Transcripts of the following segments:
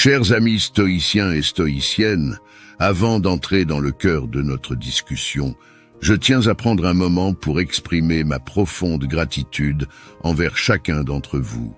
Chers amis stoïciens et stoïciennes, avant d'entrer dans le cœur de notre discussion, je tiens à prendre un moment pour exprimer ma profonde gratitude envers chacun d'entre vous.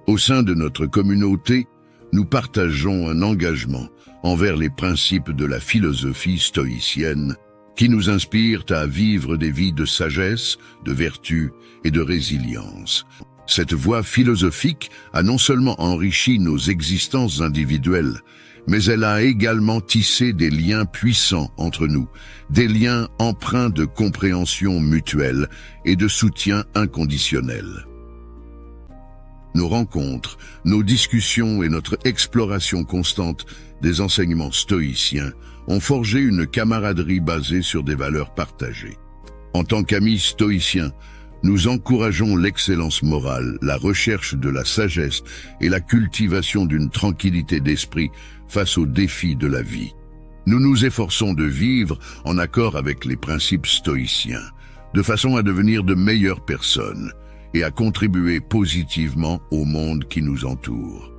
Au sein de notre communauté, nous partageons un engagement envers les principes de la philosophie stoïcienne qui nous inspirent à vivre des vies de sagesse, de vertu et de résilience. Cette voie philosophique a non seulement enrichi nos existences individuelles, mais elle a également tissé des liens puissants entre nous, des liens empreints de compréhension mutuelle et de soutien inconditionnel. Nos rencontres, nos discussions et notre exploration constante des enseignements stoïciens ont forgé une camaraderie basée sur des valeurs partagées. En tant qu'amis stoïciens, nous encourageons l'excellence morale, la recherche de la sagesse et la cultivation d'une tranquillité d'esprit face aux défis de la vie. Nous nous efforçons de vivre en accord avec les principes stoïciens, de façon à devenir de meilleures personnes et à contribuer positivement au monde qui nous entoure.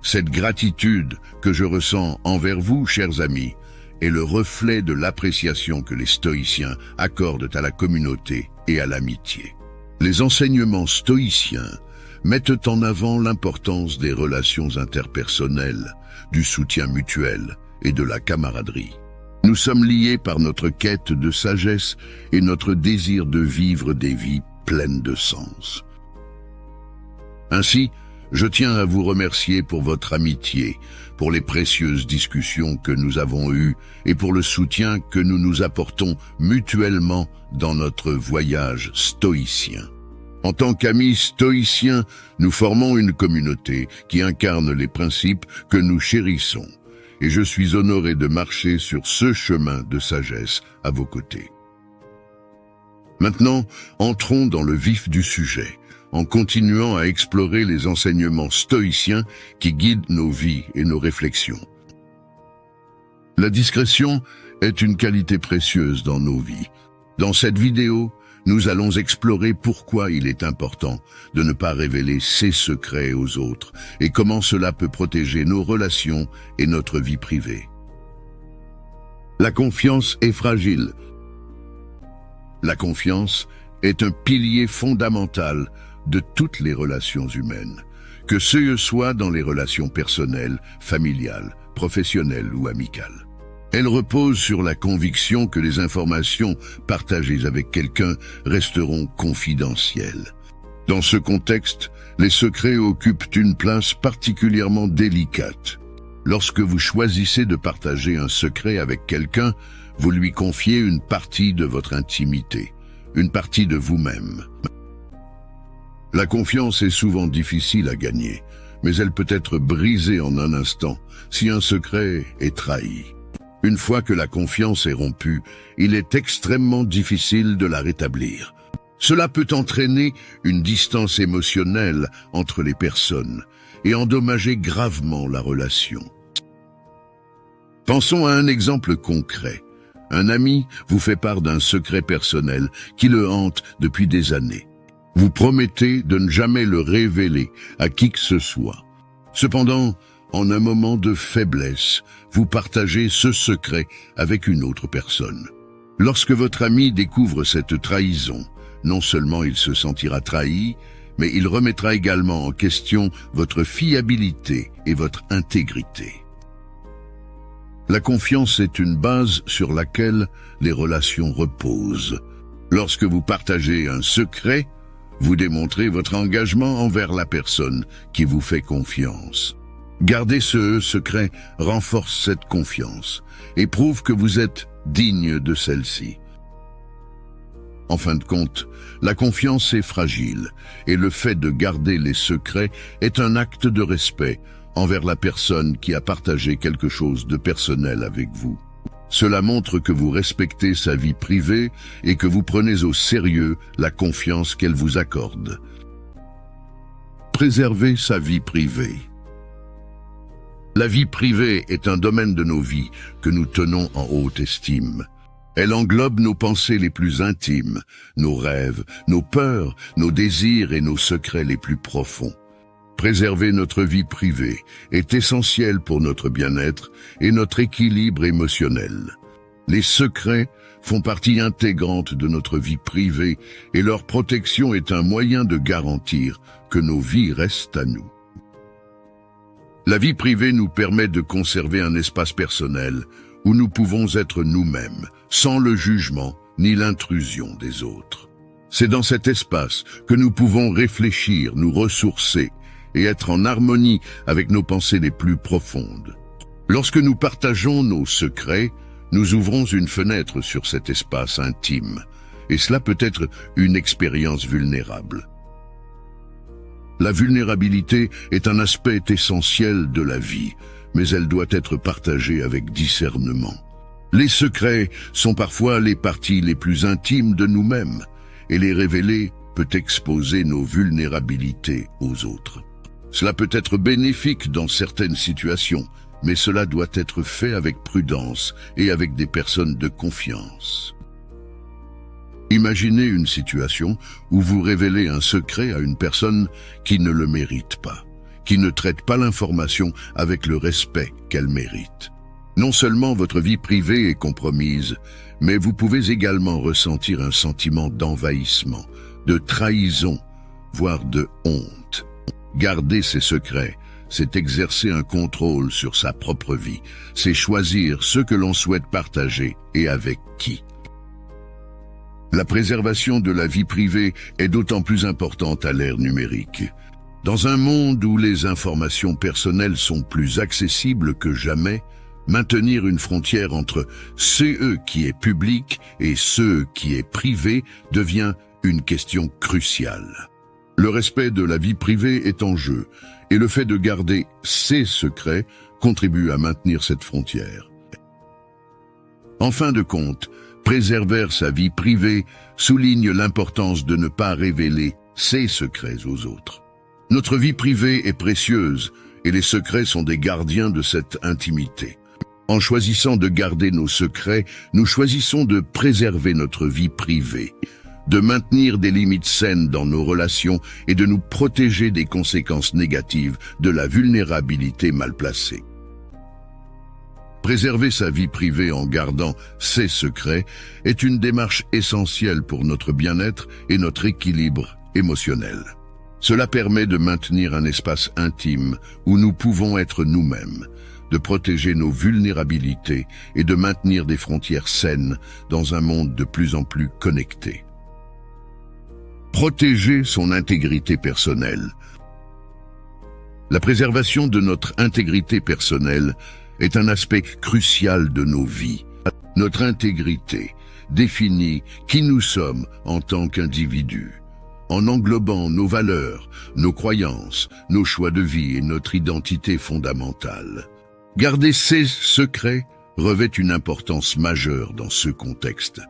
Cette gratitude que je ressens envers vous, chers amis, est le reflet de l'appréciation que les stoïciens accordent à la communauté et à l'amitié. Les enseignements stoïciens mettent en avant l'importance des relations interpersonnelles, du soutien mutuel et de la camaraderie. Nous sommes liés par notre quête de sagesse et notre désir de vivre des vies pleines de sens. Ainsi, je tiens à vous remercier pour votre amitié, pour les précieuses discussions que nous avons eues et pour le soutien que nous nous apportons mutuellement dans notre voyage stoïcien. En tant qu'amis stoïciens, nous formons une communauté qui incarne les principes que nous chérissons, et je suis honoré de marcher sur ce chemin de sagesse à vos côtés. Maintenant, entrons dans le vif du sujet, en continuant à explorer les enseignements stoïciens qui guident nos vies et nos réflexions. La discrétion est une qualité précieuse dans nos vies. Dans cette vidéo, nous allons explorer pourquoi il est important de ne pas révéler ses secrets aux autres et comment cela peut protéger nos relations et notre vie privée. La confiance est fragile. La confiance est un pilier fondamental de toutes les relations humaines, que ce soit dans les relations personnelles, familiales, professionnelles ou amicales. Elle repose sur la conviction que les informations partagées avec quelqu'un resteront confidentielles. Dans ce contexte, les secrets occupent une place particulièrement délicate. Lorsque vous choisissez de partager un secret avec quelqu'un, vous lui confiez une partie de votre intimité, une partie de vous-même. La confiance est souvent difficile à gagner, mais elle peut être brisée en un instant si un secret est trahi. Une fois que la confiance est rompue, il est extrêmement difficile de la rétablir. Cela peut entraîner une distance émotionnelle entre les personnes et endommager gravement la relation. Pensons à un exemple concret. Un ami vous fait part d'un secret personnel qui le hante depuis des années. Vous promettez de ne jamais le révéler à qui que ce soit. Cependant, en un moment de faiblesse, vous partagez ce secret avec une autre personne. Lorsque votre ami découvre cette trahison, non seulement il se sentira trahi, mais il remettra également en question votre fiabilité et votre intégrité. La confiance est une base sur laquelle les relations reposent. Lorsque vous partagez un secret, vous démontrez votre engagement envers la personne qui vous fait confiance. Garder ce secret renforce cette confiance et prouve que vous êtes digne de celle-ci. En fin de compte, la confiance est fragile et le fait de garder les secrets est un acte de respect envers la personne qui a partagé quelque chose de personnel avec vous. Cela montre que vous respectez sa vie privée et que vous prenez au sérieux la confiance qu'elle vous accorde. Préservez sa vie privée. La vie privée est un domaine de nos vies que nous tenons en haute estime. Elle englobe nos pensées les plus intimes, nos rêves, nos peurs, nos désirs et nos secrets les plus profonds. Préserver notre vie privée est essentiel pour notre bien-être et notre équilibre émotionnel. Les secrets font partie intégrante de notre vie privée et leur protection est un moyen de garantir que nos vies restent à nous. La vie privée nous permet de conserver un espace personnel où nous pouvons être nous-mêmes, sans le jugement ni l'intrusion des autres. C'est dans cet espace que nous pouvons réfléchir, nous ressourcer et être en harmonie avec nos pensées les plus profondes. Lorsque nous partageons nos secrets, nous ouvrons une fenêtre sur cet espace intime, et cela peut être une expérience vulnérable. La vulnérabilité est un aspect essentiel de la vie, mais elle doit être partagée avec discernement. Les secrets sont parfois les parties les plus intimes de nous-mêmes, et les révéler peut exposer nos vulnérabilités aux autres. Cela peut être bénéfique dans certaines situations, mais cela doit être fait avec prudence et avec des personnes de confiance. Imaginez une situation où vous révélez un secret à une personne qui ne le mérite pas, qui ne traite pas l'information avec le respect qu'elle mérite. Non seulement votre vie privée est compromise, mais vous pouvez également ressentir un sentiment d'envahissement, de trahison, voire de honte. Garder ses secrets, c'est exercer un contrôle sur sa propre vie, c'est choisir ce que l'on souhaite partager et avec qui. La préservation de la vie privée est d'autant plus importante à l'ère numérique. Dans un monde où les informations personnelles sont plus accessibles que jamais, maintenir une frontière entre ce qui est public et ce qui est privé devient une question cruciale. Le respect de la vie privée est en jeu, et le fait de garder ses secrets contribue à maintenir cette frontière. En fin de compte, préserver sa vie privée souligne l'importance de ne pas révéler ses secrets aux autres. Notre vie privée est précieuse, et les secrets sont des gardiens de cette intimité. En choisissant de garder nos secrets, nous choisissons de préserver notre vie privée, de maintenir des limites saines dans nos relations et de nous protéger des conséquences négatives de la vulnérabilité mal placée. Préserver sa vie privée en gardant ses secrets est une démarche essentielle pour notre bien-être et notre équilibre émotionnel. Cela permet de maintenir un espace intime où nous pouvons être nous-mêmes, de protéger nos vulnérabilités et de maintenir des frontières saines dans un monde de plus en plus connecté. Protéger son intégrité personnelle. La préservation de notre intégrité personnelle est un aspect crucial de nos vies. Notre intégrité définit qui nous sommes en tant qu'individus, en englobant nos valeurs, nos croyances, nos choix de vie et notre identité fondamentale. Garder ces secrets revêt une importance majeure dans ce contexte,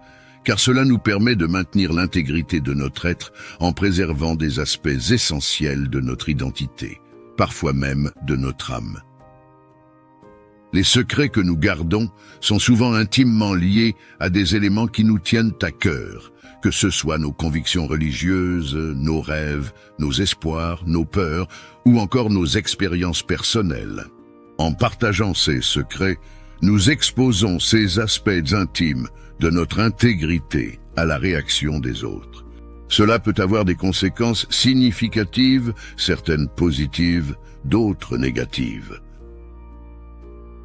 car cela nous permet de maintenir l'intégrité de notre être en préservant des aspects essentiels de notre identité, parfois même de notre âme. Les secrets que nous gardons sont souvent intimement liés à des éléments qui nous tiennent à cœur, que ce soit nos convictions religieuses, nos rêves, nos espoirs, nos peurs ou encore nos expériences personnelles. En partageant ces secrets, nous exposons ces aspects intimes de notre intégrité à la réaction des autres. Cela peut avoir des conséquences significatives, certaines positives, d'autres négatives.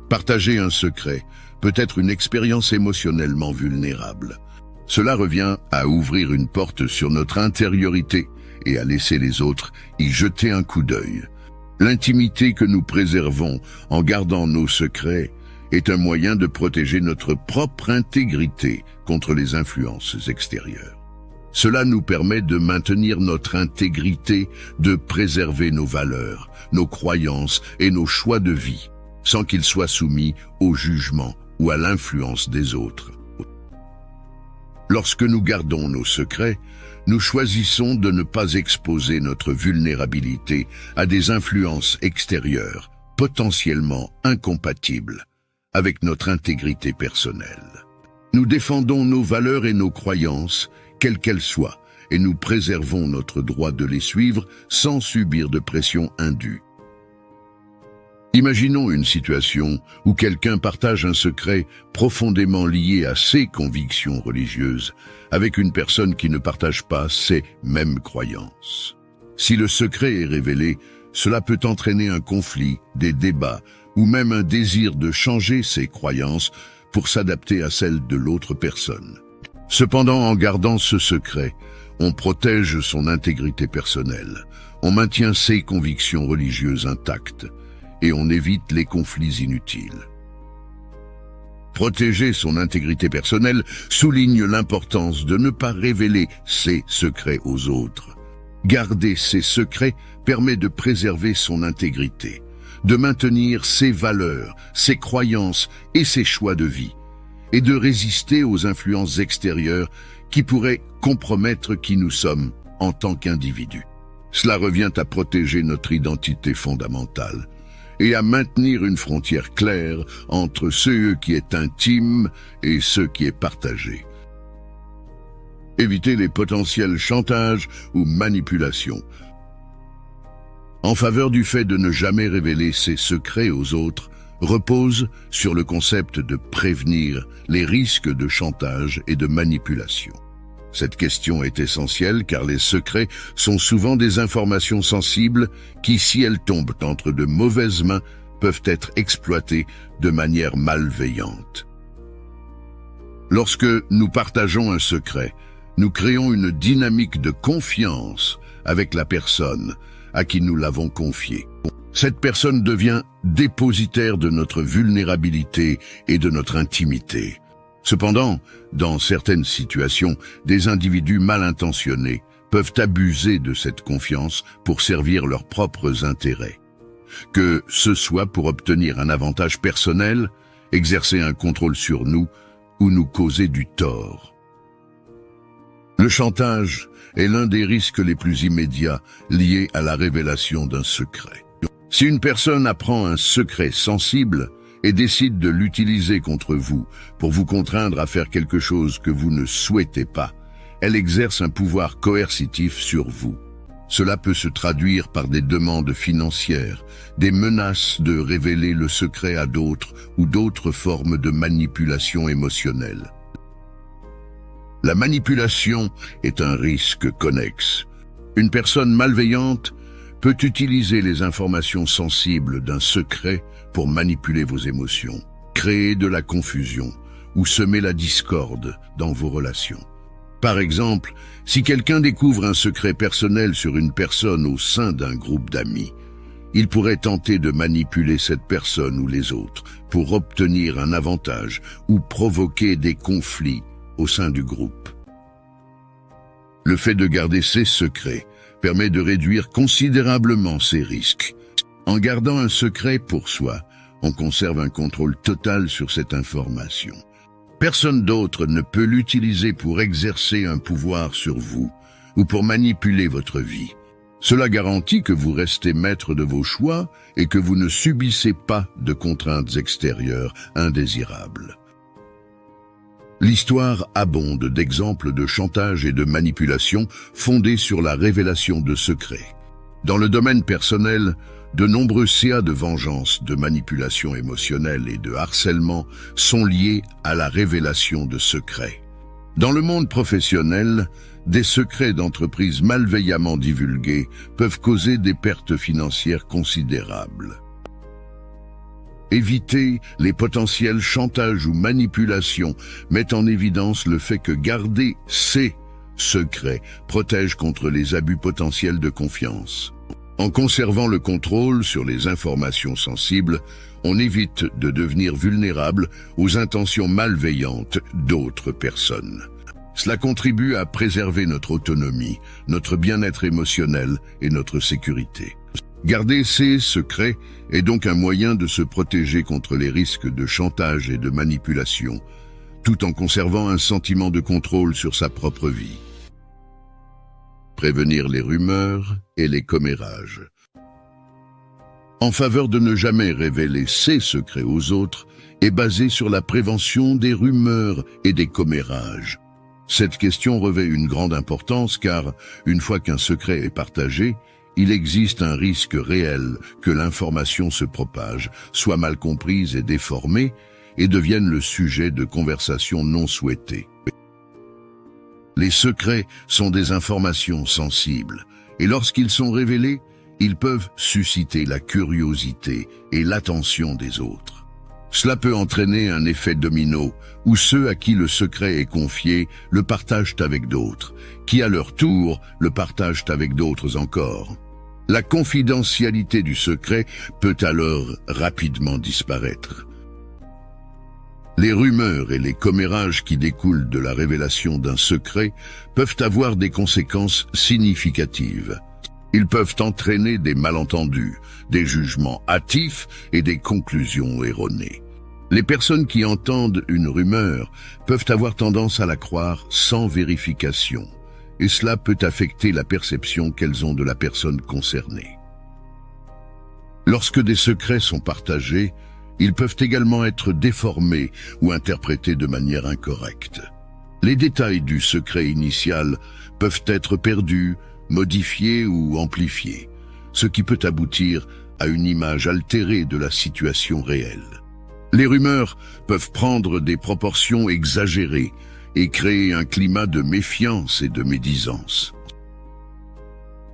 Partager un secret peut être une expérience émotionnellement vulnérable. Cela revient à ouvrir une porte sur notre intériorité et à laisser les autres y jeter un coup d'œil. L'intimité que nous préservons en gardant nos secrets est un moyen de protéger notre propre intégrité contre les influences extérieures. Cela nous permet de maintenir notre intégrité, de préserver nos valeurs, nos croyances et nos choix de vie, sans qu'ils soient soumis au jugement ou à l'influence des autres. Lorsque nous gardons nos secrets, nous choisissons de ne pas exposer notre vulnérabilité à des influences extérieures, potentiellement incompatibles avec notre intégrité personnelle. Nous défendons nos valeurs et nos croyances, quelles qu'elles soient, et nous préservons notre droit de les suivre sans subir de pression indue. Imaginons une situation où quelqu'un partage un secret profondément lié à ses convictions religieuses avec une personne qui ne partage pas ces mêmes croyances. Si le secret est révélé, cela peut entraîner un conflit, des débats ou même un désir de changer ses croyances pour s'adapter à celles de l'autre personne. Cependant, en gardant ce secret, on protège son intégrité personnelle, on maintient ses convictions religieuses intactes et on évite les conflits inutiles. Protéger son intégrité personnelle souligne l'importance de ne pas révéler ses secrets aux autres. Garder ses secrets permet de préserver son intégrité, de maintenir ses valeurs, ses croyances et ses choix de vie, et de résister aux influences extérieures qui pourraient compromettre qui nous sommes en tant qu'individus. Cela revient à protéger notre identité fondamentale et à maintenir une frontière claire entre ce qui est intime et ce qui est partagé. Éviter les potentiels chantages ou manipulations. En faveur du fait de ne jamais révéler ses secrets aux autres, repose sur le concept de prévenir les risques de chantage et de manipulation. Cette question est essentielle car les secrets sont souvent des informations sensibles qui, si elles tombent entre de mauvaises mains, peuvent être exploitées de manière malveillante. Lorsque nous partageons un secret, nous créons une dynamique de confiance avec la personne à qui nous l'avons confié. Cette personne devient dépositaire de notre vulnérabilité et de notre intimité. Cependant, dans certaines situations, des individus mal intentionnés peuvent abuser de cette confiance pour servir leurs propres intérêts. Que ce soit pour obtenir un avantage personnel, exercer un contrôle sur nous ou nous causer du tort. Le chantage est l'un des risques les plus immédiats liés à la révélation d'un secret. Si une personne apprend un secret sensible et décide de l'utiliser contre vous pour vous contraindre à faire quelque chose que vous ne souhaitez pas, elle exerce un pouvoir coercitif sur vous. Cela peut se traduire par des demandes financières, des menaces de révéler le secret à d'autres ou d'autres formes de manipulation émotionnelle. La manipulation est un risque connexe. Une personne malveillante peut utiliser les informations sensibles d'un secret pour manipuler vos émotions, créer de la confusion ou semer la discorde dans vos relations. Par exemple, si quelqu'un découvre un secret personnel sur une personne au sein d'un groupe d'amis, il pourrait tenter de manipuler cette personne ou les autres pour obtenir un avantage ou provoquer des conflits au sein du groupe. Le fait de garder ces secrets permet de réduire considérablement ces risques. En gardant un secret pour soi, on conserve un contrôle total sur cette information. Personne d'autre ne peut l'utiliser pour exercer un pouvoir sur vous ou pour manipuler votre vie. Cela garantit que vous restez maître de vos choix et que vous ne subissez pas de contraintes extérieures indésirables. L'histoire abonde d'exemples de chantage et de manipulation fondés sur la révélation de secrets. Dans le domaine personnel, de nombreux cas de vengeance, de manipulation émotionnelle et de harcèlement sont liés à la révélation de secrets. Dans le monde professionnel, des secrets d'entreprise malveillamment divulgués peuvent causer des pertes financières considérables. Éviter les potentiels chantages ou manipulations met en évidence le fait que garder ces secrets protège contre les abus potentiels de confiance. En conservant le contrôle sur les informations sensibles, on évite de devenir vulnérable aux intentions malveillantes d'autres personnes. Cela contribue à préserver notre autonomie, notre bien-être émotionnel et notre sécurité. Garder ces secrets est donc un moyen de se protéger contre les risques de chantage et de manipulation, tout en conservant un sentiment de contrôle sur sa propre vie. Prévenir les rumeurs et les commérages. En faveur de ne jamais révéler ses secrets aux autres est basé sur la prévention des rumeurs et des commérages. Cette question revêt une grande importance car, une fois qu'un secret est partagé, il existe un risque réel que l'information se propage, soit mal comprise et déformée, et devienne le sujet de conversations non souhaitées. Les secrets sont des informations sensibles, et lorsqu'ils sont révélés, ils peuvent susciter la curiosité et l'attention des autres. Cela peut entraîner un effet domino, où ceux à qui le secret est confié le partagent avec d'autres, qui à leur tour le partagent avec d'autres encore. La confidentialité du secret peut alors rapidement disparaître. Les rumeurs et les commérages qui découlent de la révélation d'un secret peuvent avoir des conséquences significatives. Ils peuvent entraîner des malentendus, des jugements hâtifs et des conclusions erronées. Les personnes qui entendent une rumeur peuvent avoir tendance à la croire sans vérification, et cela peut affecter la perception qu'elles ont de la personne concernée. Lorsque des secrets sont partagés, ils peuvent également être déformés ou interprétés de manière incorrecte. Les détails du secret initial peuvent être perdus, modifiés ou amplifiés, ce qui peut aboutir à une image altérée de la situation réelle. Les rumeurs peuvent prendre des proportions exagérées et créer un climat de méfiance et de médisance.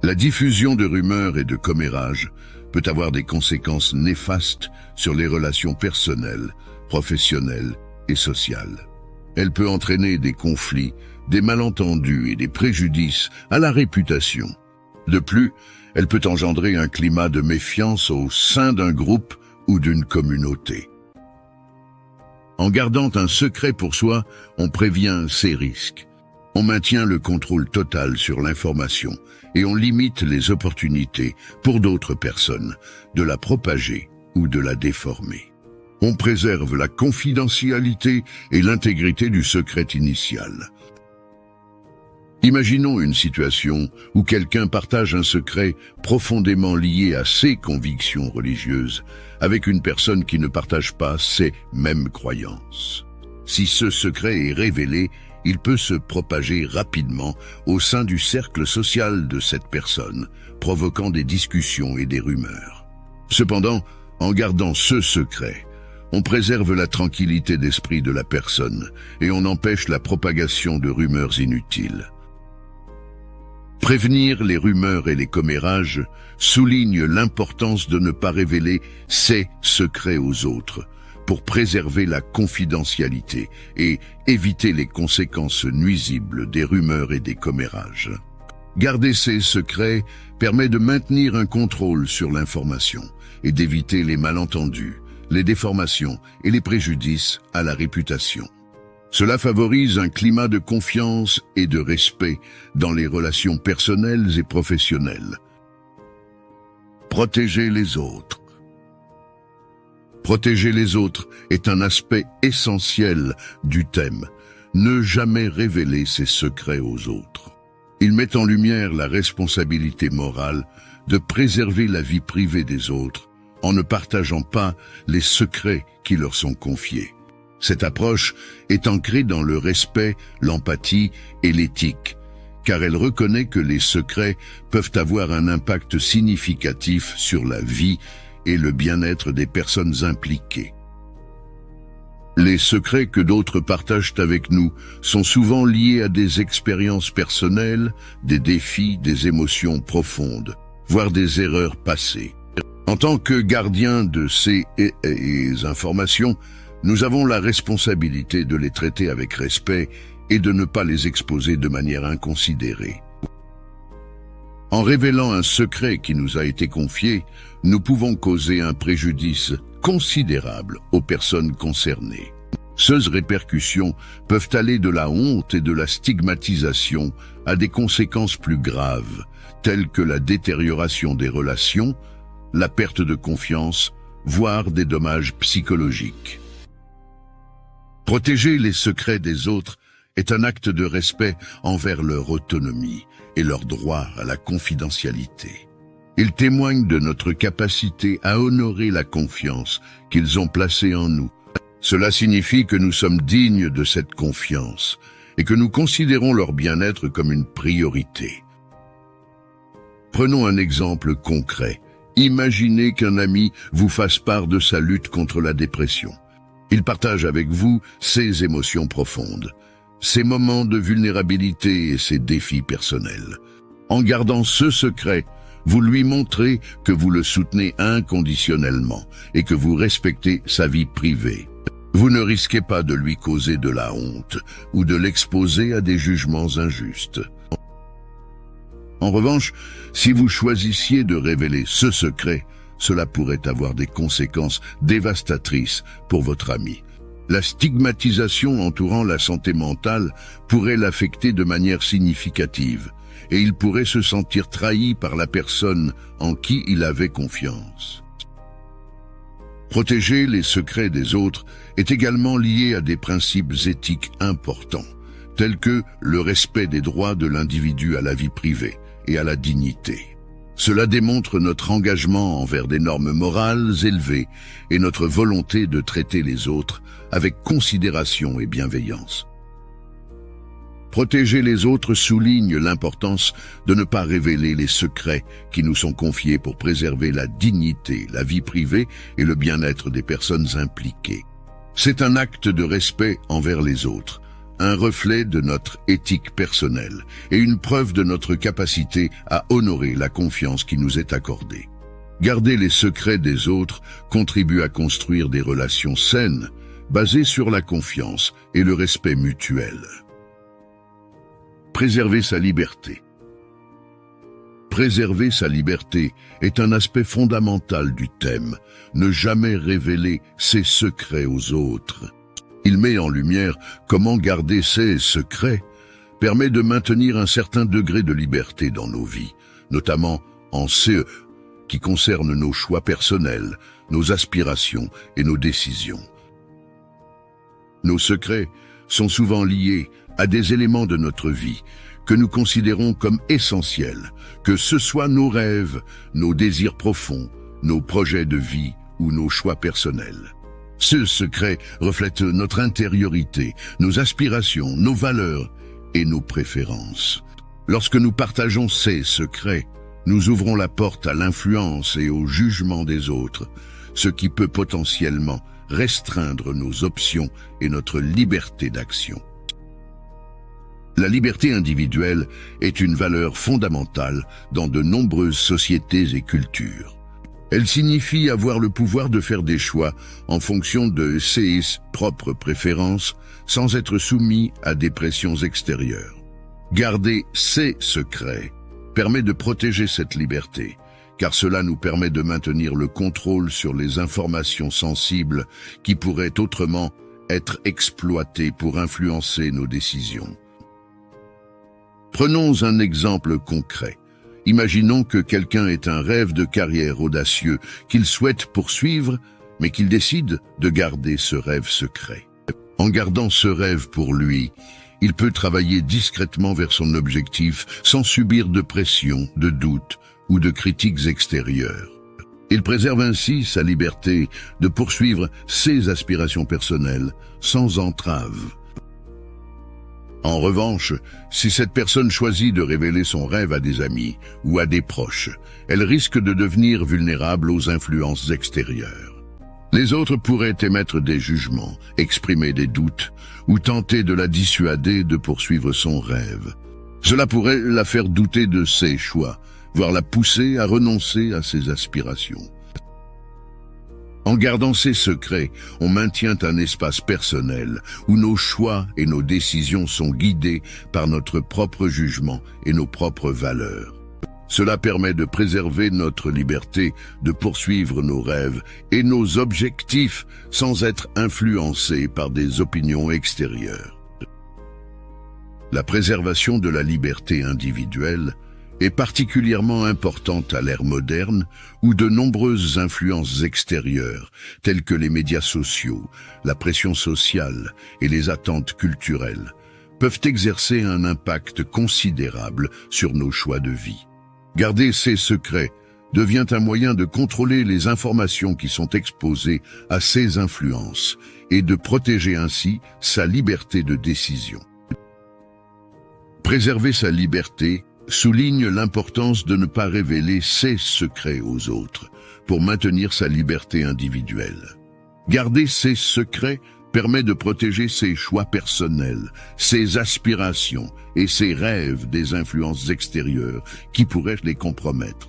La diffusion de rumeurs et de commérages peut avoir des conséquences néfastes sur les relations personnelles, professionnelles et sociales. Elle peut entraîner des conflits, des malentendus et des préjudices à la réputation. De plus, elle peut engendrer un climat de méfiance au sein d'un groupe ou d'une communauté. En gardant un secret pour soi, on prévient ces risques. On maintient le contrôle total sur l'information et on limite les opportunités pour d'autres personnes de la propager ou de la déformer. On préserve la confidentialité et l'intégrité du secret initial. Imaginons une situation où quelqu'un partage un secret profondément lié à ses convictions religieuses avec une personne qui ne partage pas ses mêmes croyances. Si ce secret est révélé, il peut se propager rapidement au sein du cercle social de cette personne, provoquant des discussions et des rumeurs. Cependant, en gardant ce secret, on préserve la tranquillité d'esprit de la personne et on empêche la propagation de rumeurs inutiles. Prévenir les rumeurs et les commérages souligne l'importance de ne pas révéler ses secrets aux autres pour préserver la confidentialité et éviter les conséquences nuisibles des rumeurs et des commérages. Garder ces secrets permet de maintenir un contrôle sur l'information et d'éviter les malentendus, les déformations et les préjudices à la réputation. Cela favorise un climat de confiance et de respect dans les relations personnelles et professionnelles. Protéger les autres. Protéger les autres est un aspect essentiel du thème. Ne jamais révéler ses secrets aux autres. Il met en lumière la responsabilité morale de préserver la vie privée des autres en ne partageant pas les secrets qui leur sont confiés. Cette approche est ancrée dans le respect, l'empathie et l'éthique, car elle reconnaît que les secrets peuvent avoir un impact significatif sur la vie et le bien-être des personnes impliquées. Les secrets que d'autres partagent avec nous sont souvent liés à des expériences personnelles, des défis, des émotions profondes, voire des erreurs passées. En tant que gardiens de ces informations, nous avons la responsabilité de les traiter avec respect et de ne pas les exposer de manière inconsidérée. En révélant un secret qui nous a été confié, nous pouvons causer un préjudice considérable aux personnes concernées. Ces répercussions peuvent aller de la honte et de la stigmatisation à des conséquences plus graves, telles que la détérioration des relations, la perte de confiance, voire des dommages psychologiques. Protéger les secrets des autres est un acte de respect envers leur autonomie et leur droit à la confidentialité. Il témoigne de notre capacité à honorer la confiance qu'ils ont placée en nous. Cela signifie que nous sommes dignes de cette confiance et que nous considérons leur bien-être comme une priorité. Prenons un exemple concret. Imaginez qu'un ami vous fasse part de sa lutte contre la dépression. Il partage avec vous ses émotions profondes, ses moments de vulnérabilité et ses défis personnels. En gardant ce secret, vous lui montrez que vous le soutenez inconditionnellement et que vous respectez sa vie privée. Vous ne risquez pas de lui causer de la honte ou de l'exposer à des jugements injustes. En revanche, si vous choisissiez de révéler ce secret, cela pourrait avoir des conséquences dévastatrices pour votre ami. La stigmatisation entourant la santé mentale pourrait l'affecter de manière significative, et il pourrait se sentir trahi par la personne en qui il avait confiance. Protéger les secrets des autres est également lié à des principes éthiques importants, tels que le respect des droits de l'individu à la vie privée et à la dignité. Cela démontre notre engagement envers des normes morales élevées et notre volonté de traiter les autres avec considération et bienveillance. Protéger les autres souligne l'importance de ne pas révéler les secrets qui nous sont confiés pour préserver la dignité, la vie privée et le bien-être des personnes impliquées. C'est un acte de respect envers les autres, un reflet de notre éthique personnelle et une preuve de notre capacité à honorer la confiance qui nous est accordée. Garder les secrets des autres contribue à construire des relations saines, basées sur la confiance et le respect mutuel. Préserver sa liberté. Préserver sa liberté est un aspect fondamental du thème, ne jamais révéler ses secrets aux autres. Il met en lumière comment garder ses secrets permet de maintenir un certain degré de liberté dans nos vies, notamment en ce qui concerne nos choix personnels, nos aspirations et nos décisions. Nos secrets sont souvent liés à des éléments de notre vie que nous considérons comme essentiels, que ce soit nos rêves, nos désirs profonds, nos projets de vie ou nos choix personnels. Ce secret reflète notre intériorité, nos aspirations, nos valeurs et nos préférences. Lorsque nous partageons ces secrets, nous ouvrons la porte à l'influence et au jugement des autres, ce qui peut potentiellement restreindre nos options et notre liberté d'action. La liberté individuelle est une valeur fondamentale dans de nombreuses sociétés et cultures. Elle signifie avoir le pouvoir de faire des choix en fonction de ses propres préférences sans être soumis à des pressions extérieures. Garder ses secrets permet de protéger cette liberté, car cela nous permet de maintenir le contrôle sur les informations sensibles qui pourraient autrement être exploitées pour influencer nos décisions. Prenons un exemple concret. Imaginons que quelqu'un ait un rêve de carrière audacieux qu'il souhaite poursuivre, mais qu'il décide de garder ce rêve secret. En gardant ce rêve pour lui, il peut travailler discrètement vers son objectif sans subir de pression, de doutes ou de critiques extérieures. Il préserve ainsi sa liberté de poursuivre ses aspirations personnelles sans entrave. En revanche, si cette personne choisit de révéler son rêve à des amis ou à des proches, elle risque de devenir vulnérable aux influences extérieures. Les autres pourraient émettre des jugements, exprimer des doutes ou tenter de la dissuader de poursuivre son rêve. Cela pourrait la faire douter de ses choix, voire la pousser à renoncer à ses aspirations. En gardant ces secrets, on maintient un espace personnel où nos choix et nos décisions sont guidés par notre propre jugement et nos propres valeurs. Cela permet de préserver notre liberté de poursuivre nos rêves et nos objectifs sans être influencés par des opinions extérieures. La préservation de la liberté individuelle est particulièrement importante à l'ère moderne où de nombreuses influences extérieures, telles que les médias sociaux, la pression sociale et les attentes culturelles, peuvent exercer un impact considérable sur nos choix de vie. Garder ces secrets devient un moyen de contrôler les informations qui sont exposées à ces influences et de protéger ainsi sa liberté de décision. Préserver sa liberté souligne l'importance de ne pas révéler ses secrets aux autres pour maintenir sa liberté individuelle. Garder ses secrets permet de protéger ses choix personnels, ses aspirations et ses rêves des influences extérieures qui pourraient les compromettre.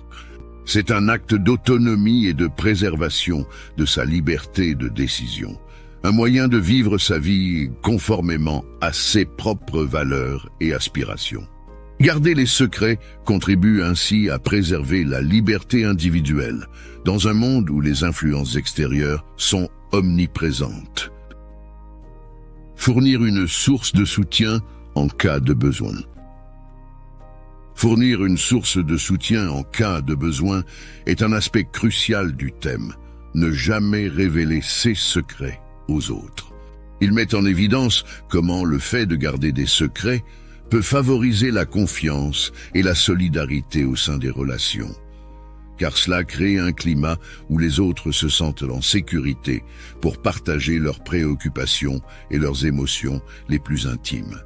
C'est un acte d'autonomie et de préservation de sa liberté de décision, un moyen de vivre sa vie conformément à ses propres valeurs et aspirations. Garder les secrets contribue ainsi à préserver la liberté individuelle dans un monde où les influences extérieures sont omniprésentes. Fournir une source de soutien en cas de besoin. Fournir une source de soutien en cas de besoin est un aspect crucial du thème. Ne jamais révéler ses secrets aux autres. Il met en évidence comment le fait de garder des secrets peut favoriser la confiance et la solidarité au sein des relations, car cela crée un climat où les autres se sentent en sécurité pour partager leurs préoccupations et leurs émotions les plus intimes.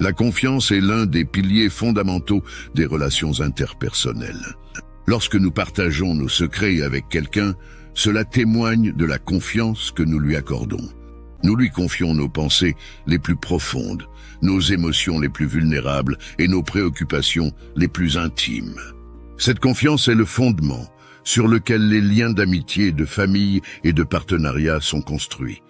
La confiance est l'un des piliers fondamentaux des relations interpersonnelles. Lorsque nous partageons nos secrets avec quelqu'un, cela témoigne de la confiance que nous lui accordons. Nous lui confions nos pensées les plus profondes, nos émotions les plus vulnérables et nos préoccupations les plus intimes. Cette confiance est le fondement sur lequel les liens d'amitié, de famille et de partenariat sont construits.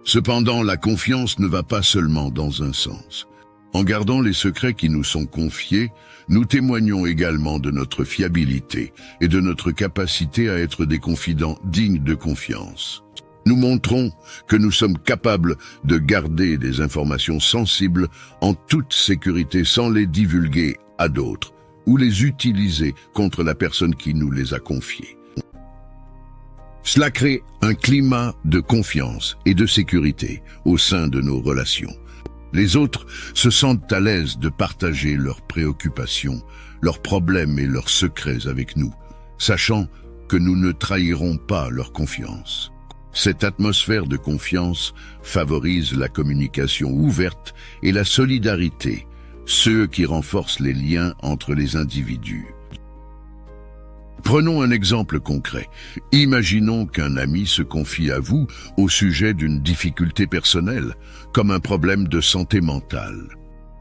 Cependant, la confiance ne va pas seulement dans un sens. En gardant les secrets qui nous sont confiés, nous témoignons également de notre fiabilité et de notre capacité à être des confidents dignes de confiance. Nous montrons que nous sommes capables de garder des informations sensibles en toute sécurité sans les divulguer à d'autres ou les utiliser contre la personne qui nous les a confiées. Cela crée un climat de confiance et de sécurité au sein de nos relations. Les autres se sentent à l'aise de partager leurs préoccupations, leurs problèmes et leurs secrets avec nous, sachant que nous ne trahirons pas leur confiance. Cette atmosphère de confiance favorise la communication ouverte et la solidarité, ce qui renforce les liens entre les individus. Prenons un exemple concret. Imaginons qu'un ami se confie à vous au sujet d'une difficulté personnelle, comme un problème de santé mentale.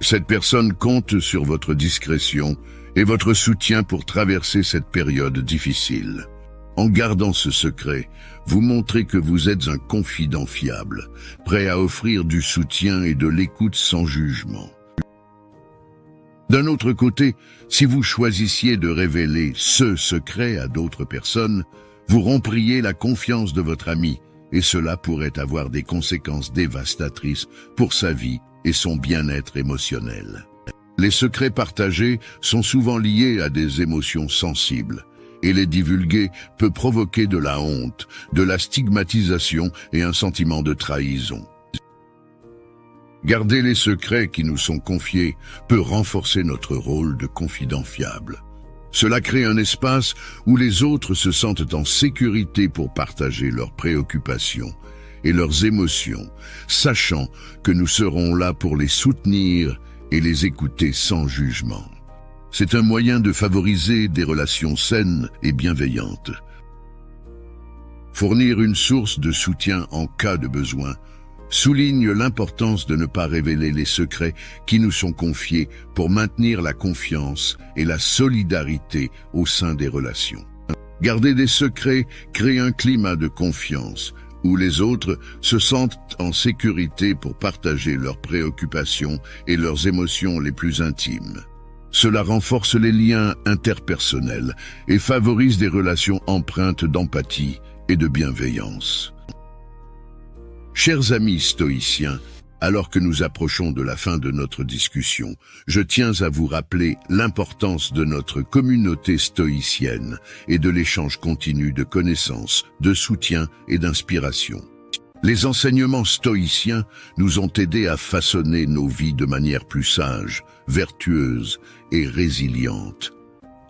Cette personne compte sur votre discrétion et votre soutien pour traverser cette période difficile. En gardant ce secret, vous montrez que vous êtes un confident fiable, prêt à offrir du soutien et de l'écoute sans jugement. D'un autre côté, si vous choisissiez de révéler ce secret à d'autres personnes, vous rompriez la confiance de votre ami, et cela pourrait avoir des conséquences dévastatrices pour sa vie et son bien-être émotionnel. Les secrets partagés sont souvent liés à des émotions sensibles, et les divulguer peut provoquer de la honte, de la stigmatisation et un sentiment de trahison. Garder les secrets qui nous sont confiés peut renforcer notre rôle de confident fiable. Cela crée un espace où les autres se sentent en sécurité pour partager leurs préoccupations et leurs émotions, sachant que nous serons là pour les soutenir et les écouter sans jugement. C'est un moyen de favoriser des relations saines et bienveillantes. Fournir une source de soutien en cas de besoin souligne l'importance de ne pas révéler les secrets qui nous sont confiés pour maintenir la confiance et la solidarité au sein des relations. Garder des secrets crée un climat de confiance où les autres se sentent en sécurité pour partager leurs préoccupations et leurs émotions les plus intimes. Cela renforce les liens interpersonnels et favorise des relations empreintes d'empathie et de bienveillance. Chers amis stoïciens, alors que nous approchons de la fin de notre discussion, je tiens à vous rappeler l'importance de notre communauté stoïcienne et de l'échange continu de connaissances, de soutien et d'inspiration. Les enseignements stoïciens nous ont aidés à façonner nos vies de manière plus sage, vertueuse et résiliente.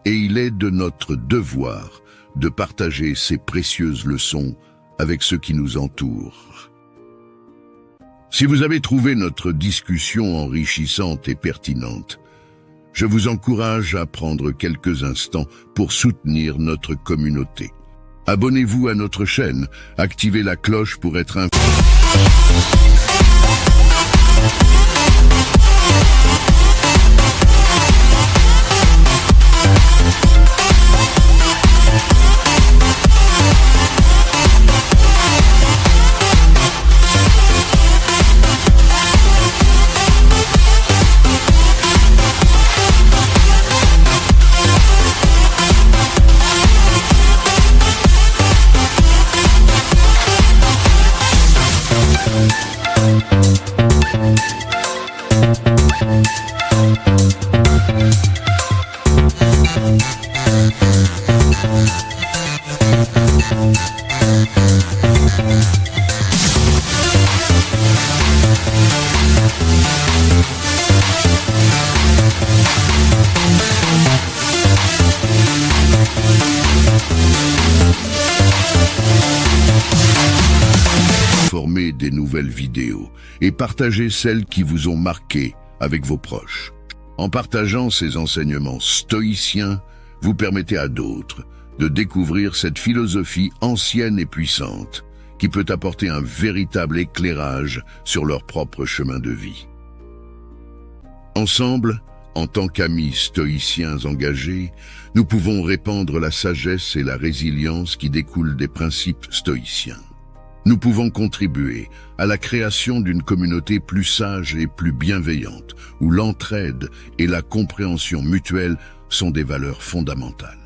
Et il est de notre devoir de partager ces précieuses leçons avec ceux qui nous entourent. Si vous avez trouvé notre discussion enrichissante et pertinente, je vous encourage à prendre quelques instants pour soutenir notre communauté. Abonnez-vous à notre chaîne, activez la cloche pour être informé. Former des nouvelles vidéos et partagez celles qui vous ont marqué avec vos proches. En partageant ces enseignements stoïciens, vous permettez à d'autres de découvrir cette philosophie ancienne et puissante qui peut apporter un véritable éclairage sur leur propre chemin de vie. Ensemble, en tant qu'amis stoïciens engagés, nous pouvons répandre la sagesse et la résilience qui découlent des principes stoïciens. Nous pouvons contribuer à la création d'une communauté plus sage et plus bienveillante, où l'entraide et la compréhension mutuelle sont des valeurs fondamentales.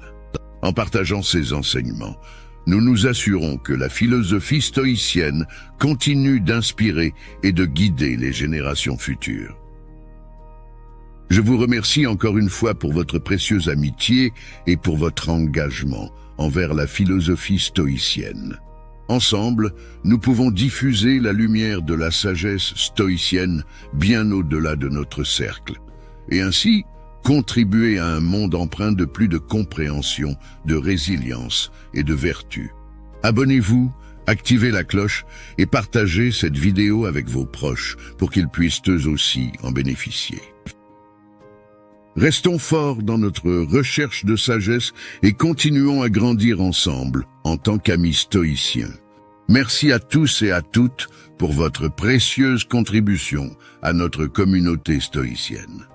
En partageant ces enseignements, nous nous assurons que la philosophie stoïcienne continue d'inspirer et de guider les générations futures. Je vous remercie encore une fois pour votre précieuse amitié et pour votre engagement envers la philosophie stoïcienne. Ensemble, nous pouvons diffuser la lumière de la sagesse stoïcienne bien au-delà de notre cercle, et ainsi contribuer à un monde empreint de plus de compréhension, de résilience et de vertu. Abonnez-vous, activez la cloche et partagez cette vidéo avec vos proches pour qu'ils puissent eux aussi en bénéficier. Restons forts dans notre recherche de sagesse et continuons à grandir ensemble en tant qu'amis stoïciens. Merci à tous et à toutes pour votre précieuse contribution à notre communauté stoïcienne.